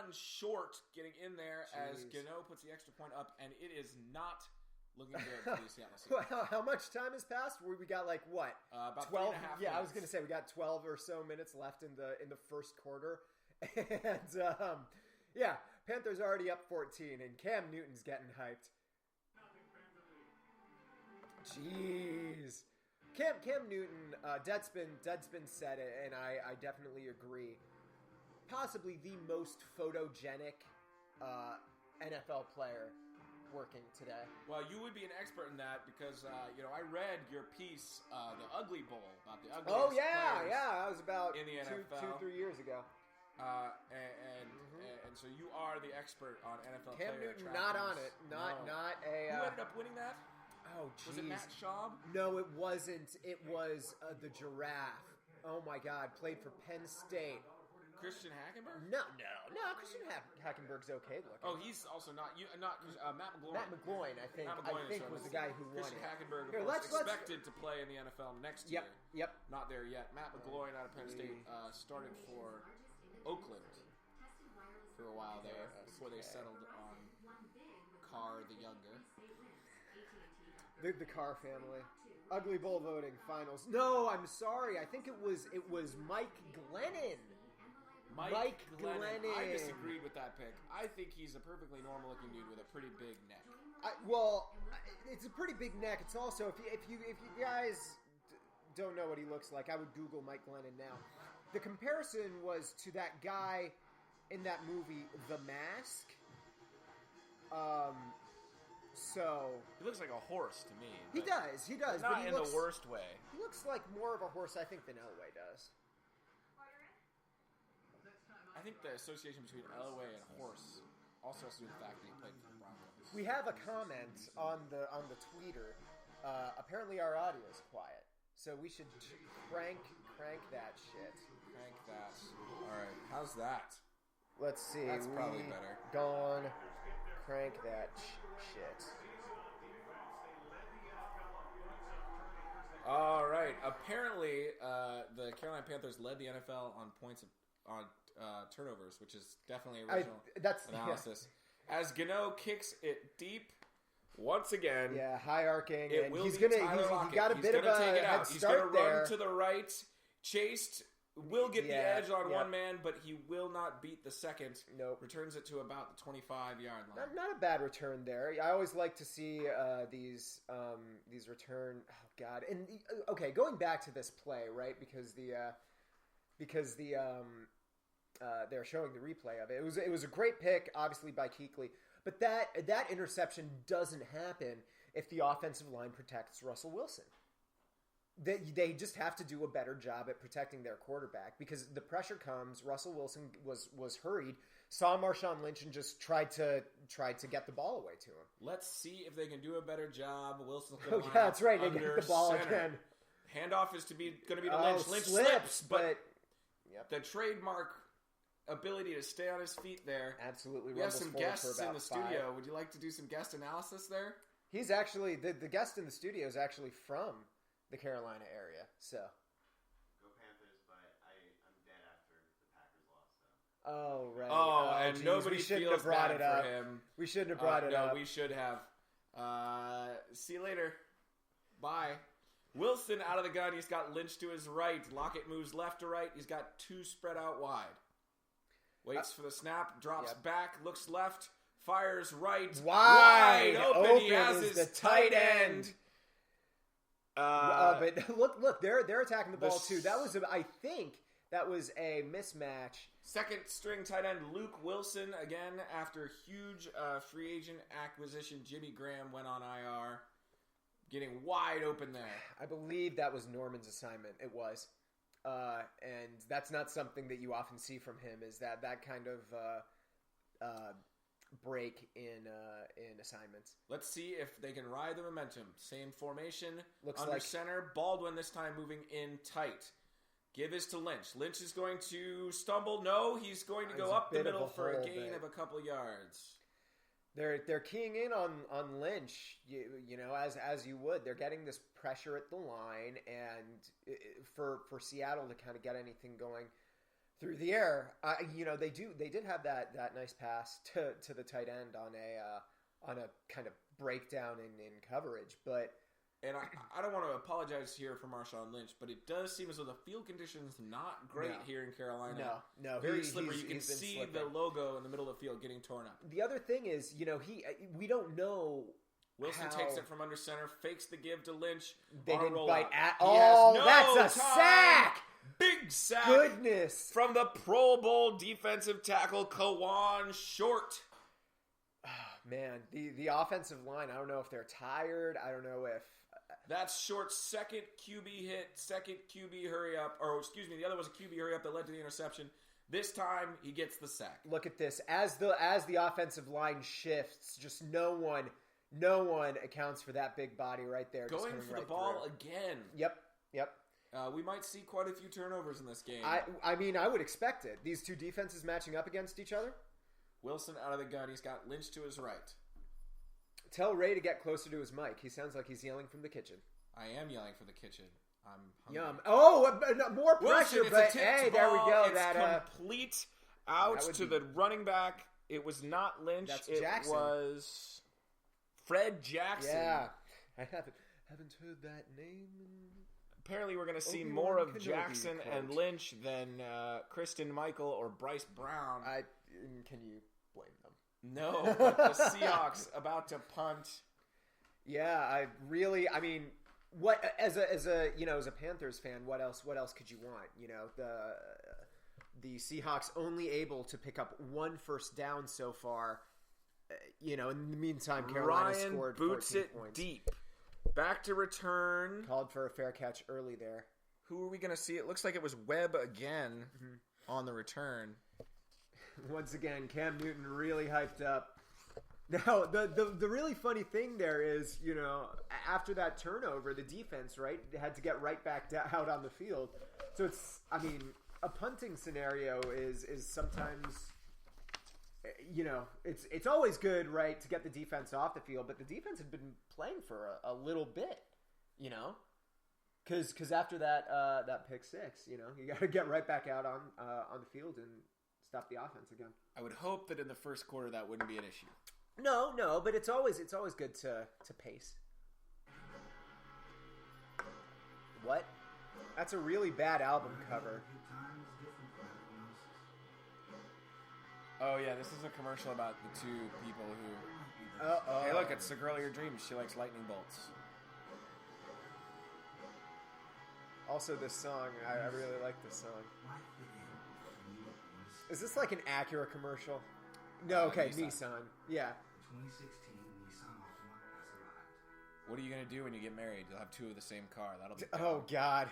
one short getting in there as Jeez. Gano puts the extra point up, and it is not looking good for the Seattle Seahawks. Well, how much time has passed? We got like what? About 12. 3.5 minutes. Yeah, I was going to say we got 12 or so minutes left in the first quarter, and Panthers already up 14, and Cam Newton's getting hyped. Jeez. Cam Newton, Deadspin said it, and I definitely agree. Possibly the most photogenic NFL player working today. Well, you would be an expert in that because, I read your piece, The Ugly Bowl, about the ugliest players That was about in the NFL. 2-3 years ago. And so you are the expert on NFL Cam player Newton attractiveness. not on it. Not a... Who ended up winning that? Oh, jeez. Was it Matt Schaub? No, it wasn't. It was the Giraffe. Oh, my God. Played for Penn State. Christian Hackenberg? No. Christian Hackenberg's okay looking. Oh, he's also not Matt McGloin. Matt McGloin, I think. Matt McGloin Was the guy who won Christian it. Hackenberg Here, was expected to play in the NFL next year. Yep. Not there yet. Matt McGloin out of Penn State started for Oakland for a while there before they settled on Carr the Younger. The Carr family. Ugly Bowl voting finals. No, I'm sorry. I think it was Mike Glennon. Mike Glennon. I disagreed with that pick. I think he's a perfectly normal-looking dude with a pretty big neck. It's a pretty big neck. It's also if you guys don't know what he looks like, I would Google Mike Glennon now. The comparison was to that guy in that movie, The Mask. So he looks like a horse to me. He does. Not but in the worst way. He looks like more of a horse, I think, than Elway does. I think the association between Elway and horse also has to do with the fact that he played for the Broncos. We have a comment on the tweeter. Apparently, our audio is quiet, so we should crank that shit. Crank that. All right, how's that? Let's see. That's probably better. Gone. Crank that shit. All right. Apparently, the Carolina Panthers led the NFL on points on turnovers, which is definitely original analysis. Yeah. As Gano kicks it deep once again. Yeah, high arcing. It and will he's be gonna. Tyler Lockett. He got a bit of a head He's start going to there. run to the right, chased. Will get the edge on one man, but he will not beat the second. Nope. Returns it to about the 25-yard line. Not a bad return there. I always like to see these return. Oh God! And okay, going back to this play, right? Because they're showing the replay of it. It was a great pick, obviously by Kuechly, but that interception doesn't happen if the offensive line protects Russell Wilson. They just have to do a better job at protecting their quarterback because the pressure comes. Russell Wilson was hurried, saw Marshawn Lynch, and just tried to get the ball away to him. Let's see if they can do a better job. Wilson's going to that's right. They get the ball center. Again. Handoff is going to be to Lynch. Lynch slips, but the trademark ability to stay on his feet there. Absolutely. We have some guests in the studio. 5. Would you like to do some guest analysis there? He's actually the guest in the studio is actually from the Carolina area, so. Go Panthers, but I'm dead after the Packers lost, so. Oh, right. And nobody feels bad for him. We shouldn't have brought it up. No, we should have. See you later. Bye. Wilson out of the gun. He's got Lynch to his right. Lockett moves left to right. He's got two spread out wide. Waits for the snap. Drops back. Looks left. Fires right. Wide open. He has his tight end. But look, they're attacking the ball too. I think that was a mismatch. Second string tight end Luke Wilson again after huge free agent acquisition. Jimmy Graham went on IR, getting wide open there. I believe that was Norman's assignment. It was, and that's not something that you often see from him. Is that kind of break in assignments. Let's see if they can ride the momentum. Same formation. Looks under like center. Baldwin this time moving in tight. Give this to Lynch. Lynch is going to stumble. No, he's going to go up the middle for a gain of a couple yards. They're keying in on Lynch, you know, as you would. They're getting this pressure at the line, and for Seattle to kind of get anything going through the air. They did have that nice pass to the tight end on a kind of breakdown in coverage, but. And I don't want to apologize here for Marshawn Lynch, but it does seem as though the field conditions not great here in Carolina. No, very slippery. You can see the logo in the middle of the field getting torn up. The other thing is, we don't know. Wilson takes it from under center, fakes the give to Lynch. They didn't bite at all. That's a sack! Big sack! Goodness! From the Pro Bowl defensive tackle, Kawan Short. Man, the offensive line, I don't know if they're tired. I don't know if... That's Short's second QB hit, second QB hurry up, the other was a QB hurry up that led to the interception. This time, he gets the sack. Look at this. As the offensive line shifts, just no one accounts for that big body right there. Going for the ball again. Yep. We might see quite a few turnovers in this game. I mean, I would expect it. These two defenses matching up against each other. Wilson out of the gun. He's got Lynch to his right. Tell Ray to get closer to his mic. He sounds like he's yelling from the kitchen. I am yelling from the kitchen. I'm hungry. Yum. Oh, more pressure, Wilson, but hey, there we go. It's complete out to the running back. It was not Lynch. That's it Jackson. Was Fred Jackson. Yeah. I haven't heard that name. Apparently, we're going to see more of Jackson and Lynch than Kristen Michael or Bryce Brown. Can you blame them? No, but the Seahawks about to punt. Yeah, what as a Panthers fan, what else could you want? The Seahawks only able to pick up one first down so far. In the meantime, Carolina scored 14 boots it points. Deep. Back to return. Called for a fair catch early there. Who are we going to see? It looks like it was Webb again on the return. Once again, Cam Newton really hyped up. Now, the really funny thing there is, after that turnover, the defense, had to get right back out on the field. So a punting scenario is sometimes, it's always good, to get the defense off the field, but the defense had been playing for a little bit, because after that pick six, you got to get right back out on the field and stop the offense again. I would hope that in the first quarter that wouldn't be an issue. No, but it's always good to pace. What? That's a really bad album cover. Oh yeah, this is a commercial about the two people who. Uh-oh. Hey, look, it's the girl of your dreams. She likes lightning bolts. Also, this song, I really like this song. Is this like an Acura commercial? No, okay, Nissan. Yeah. 2016 Nissan Altima has arrived. What are you going to do when you get married? You'll have two of the same car. That'll be Oh, God.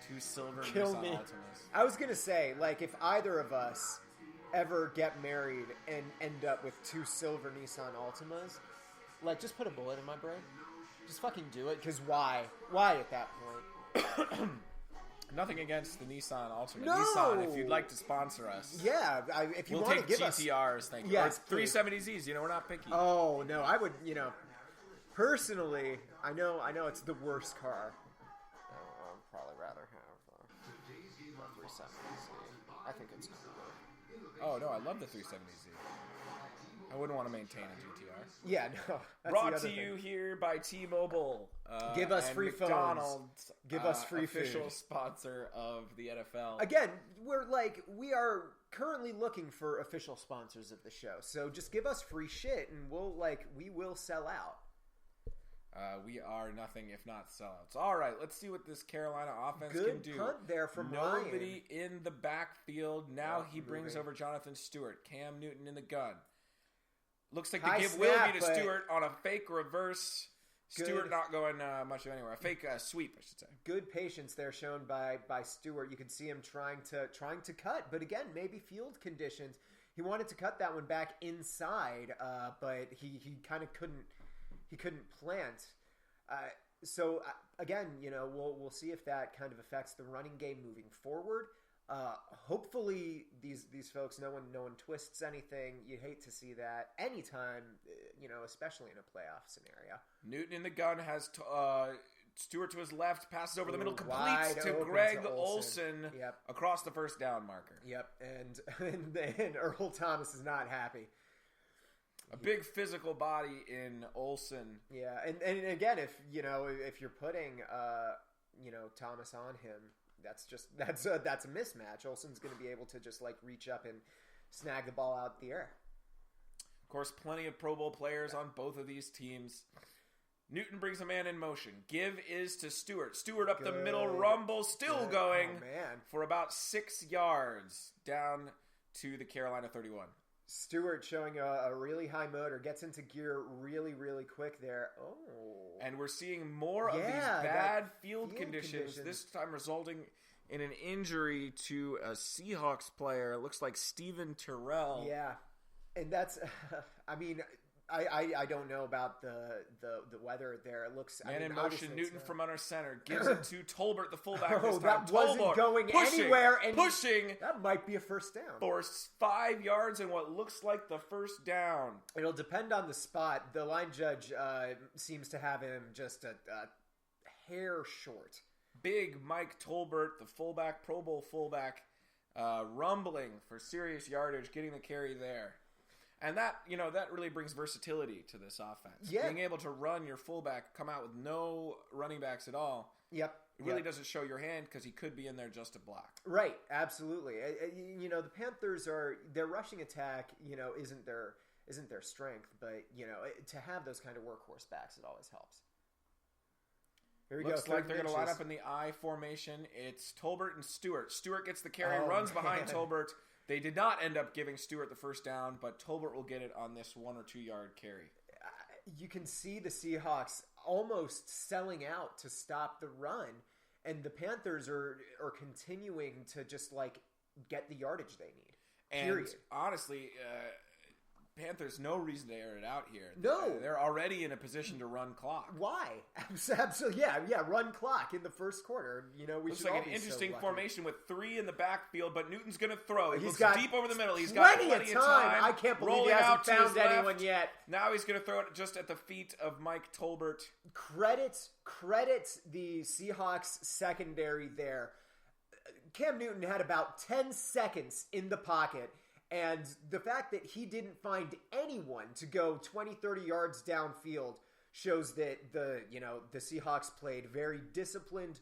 Two silver Kill Nissan me. Altimas. I was going to say, if either of us ever get married and end up with two silver Nissan Altimas, just put a bullet in my brain. Just fucking do it, because why? Why at that point? Nothing against the Nissan Altima. No! Nissan, if you'd like to sponsor us. Yeah, if you we'll want to take give us... GTRs, thank you. Yes, or 370Zs, we're not picky. Oh, no, I would, personally, I know it's the worst car. I'd probably rather have the 370Z. I think it's cooler. Oh, no, I love the 370Z. I wouldn't want to maintain a GTR. Yeah, no. Brought to you here by T-Mobile. Give us free phones. McDonald's. Give us free official food. sponsor of the NFL. Again, we are currently looking for official sponsors of the show. So just give us free shit and we will sell out. We are nothing if not sellouts. All right, let's see what this Carolina offense Good can do. Good punt there from Nobody Ryan. In the backfield. Now he brings over Jonathan Stewart. Cam Newton in the gun. Looks like they give Willoughby to Stewart on a fake reverse. Stewart not going much of anywhere. A fake sweep, I should say. Good patience there shown by Stewart. You can see him trying to cut, but again, maybe field conditions. He wanted to cut that one back inside, but he kind of couldn't. He couldn't plant. So again, we'll see if that kind of affects the running game moving forward. Hopefully these folks, no one twists anything. You hate to see that anytime, especially in a playoff scenario. Newton in the gun has Stewart to his left, passes over the middle, Wide completes to open Greg to Olsen Yep. across the first down marker. Yep. And Earl Thomas is not happy. A big physical body in Olsen. Yeah, and again, if you're putting Thomas on him, that's a mismatch. Olsen's going to be able to just like reach up and snag the ball out the air. Of course, plenty of Pro Bowl players on both of these teams. Newton brings a man in motion. Give is to Stewart. Stewart up the middle, rumble, still going for about 6 yards down to the Carolina 31. Stewart showing a really high motor, gets into gear really, really quick there. Oh. And we're seeing more of these bad field conditions, this time resulting in an injury to a Seahawks player. It looks like Steven Terrell. Yeah. And that's, I mean, I don't know about the weather there. It looks man in motion. Newton from under center gives it to Tolbert, the fullback. Oh, this time. that wasn't Tolbert going anywhere. And pushing. That might be a first down. For 5 yards and what looks like the first down. It'll depend on the spot. The line judge seems to have him just a hair short. Big Mike Tolbert, the fullback, Pro Bowl fullback, rumbling for serious yardage, getting the carry there. And that really brings versatility to this offense. Yeah. Being able to run your fullback, come out with no running backs at all. Yep. It really doesn't show your hand because he could be in there just to block. Right. Absolutely. The Panthers their rushing attack, isn't their strength, but to have those kind of workhorse backs, it always helps. Here we Looks go. like they're going to line up in the I formation. It's Tolbert and Stewart. Stewart gets the carry, runs behind Tolbert. They did not end up giving Stewart the first down, but Tolbert will get it on this 1 or 2 yard carry. You can see the Seahawks almost selling out to stop the run, and the Panthers are continuing to just like get the yardage they need. And period. Honestly, Panthers no reason to air it out here. No, they're already in a position to run clock. Why? Absolutely, yeah. Run clock in the first quarter. We looks should all like be an interesting so formation with 3 in the backfield, but Newton's going to throw. He looks got deep over the middle. He's plenty got plenty of time. I can't believe he hasn't found anyone yet. Now he's going to throw it just at the feet of Mike Tolbert. Credit the Seahawks secondary there. Cam Newton had about 10 seconds in the pocket. And the fact that he didn't find anyone to go 20, 30 yards downfield shows that the Seahawks played very disciplined,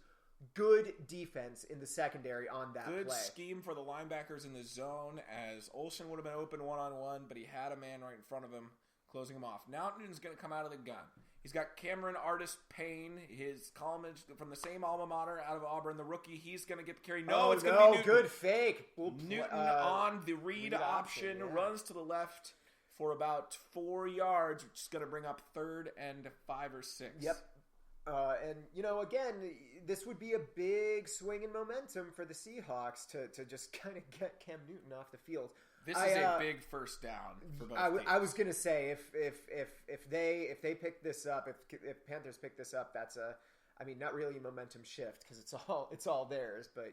good defense in the secondary on that play. Good scheme for the linebackers in the zone, as Olsen would have been open one-on-one, but he had a man right in front of him, closing him off. Now Newton's going to come out of the gun. He's got Cameron Artis-Payne, his columnist from the same alma mater out of Auburn, the rookie. He's going to get the carry. No, it's going to be Newton. Good fake. Newton on the read option, runs to the left for about 4 yards, which is going to bring up 3rd and 5 or 6. Yep. Again, this would be a big swing in momentum for the Seahawks to just kind of get Cam Newton off the field. This is a big first down for both teams. I was gonna say if they pick this up, if Panthers pick this up, that's not really a momentum shift because it's all theirs. But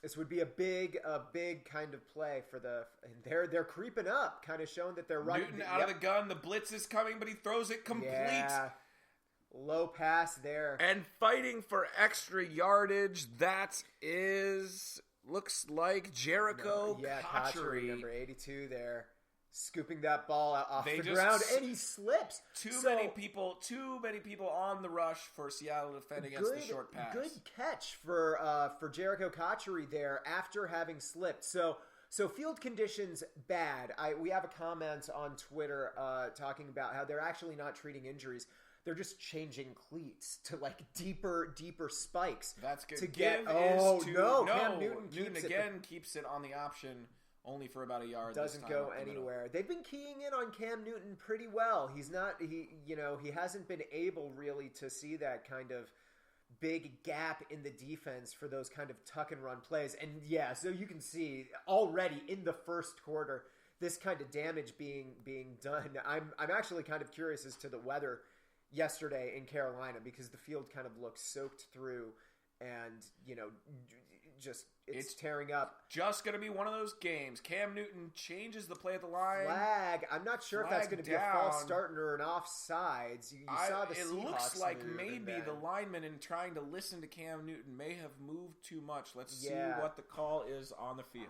this would be a big kind of play for and they're creeping up, kind of showing that they're running. Newton out of the gun, the blitz is coming, but he throws it complete. Yeah. Low pass there. And fighting for extra yardage, looks like Jericho Cotchery. Number 82 there. Scooping that ball off the ground, and he slips. Too many people on the rush for Seattle to defend against the short pass. Good catch for Jericho Cotchery there after having slipped. So field conditions bad. We have a comment on Twitter talking about how they're actually not treating injuries. They're just changing cleats to like deeper spikes. That's good. To Cam Newton keeps it on the option only for about a yard. Doesn't go anywhere. They've been keying in on Cam Newton pretty well. He hasn't been able really to see that kind of big gap in the defense for those kind of tuck and run plays. And so you can see already in the first quarter this kind of damage being done. I'm actually kind of curious as to the weather yesterday in Carolina because the field kind of looked soaked through, and it's tearing up. Just going to be one of those games. Cam Newton changes the play at the line. Flag. I'm not sure if that's going to be a false start or an offsides. You saw the Seahawks It looks like move, maybe the lineman, in trying to listen to Cam Newton, may have moved too much. Let's see Yeah. what the call is on the field.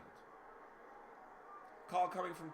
Call coming from